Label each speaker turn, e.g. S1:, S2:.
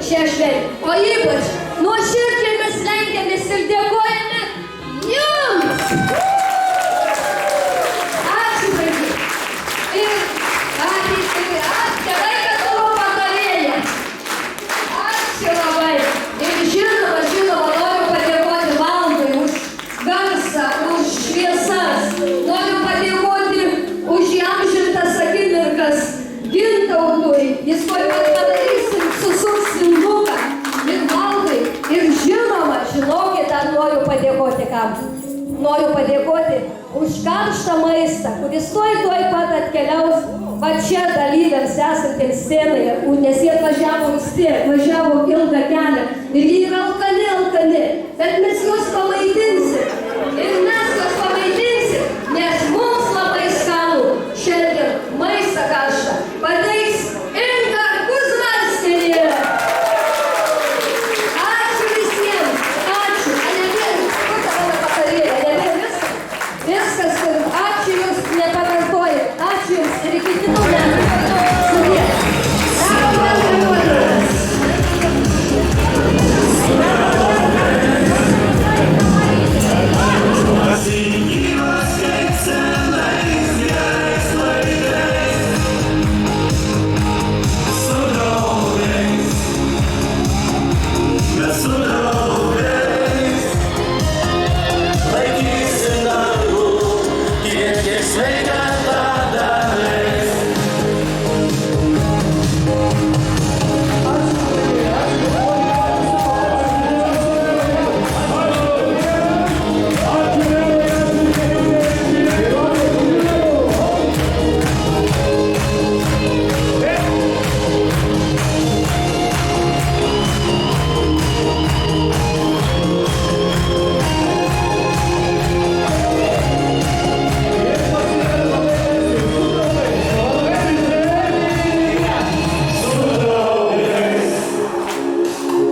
S1: šią šventę. O ypač nuoširdžiai mes lenkiamės ir dėkojame jums. Ačiū, vaikai. Ir gerai, kad tavo patarėja. Ačiū labai. Ir žinoma, noriu padėkoti Valdui už garsą, už šviesas. Noriu padėkoti už įamžintas akimirkas Gintautui. Jis padarysim, susuksim nuką ir Valdai. Ir žinoma, žinokite, noriu padėkoti kam. Noriu padėkoti už karštą maistą, kuris tuoj pat atkeliaus va čia dalyviams esantiems scenoje, nes jie važiavo vis tiek, važiavo ilgą kelią ir jie yra alkani, bet mes juos pamaitinsim.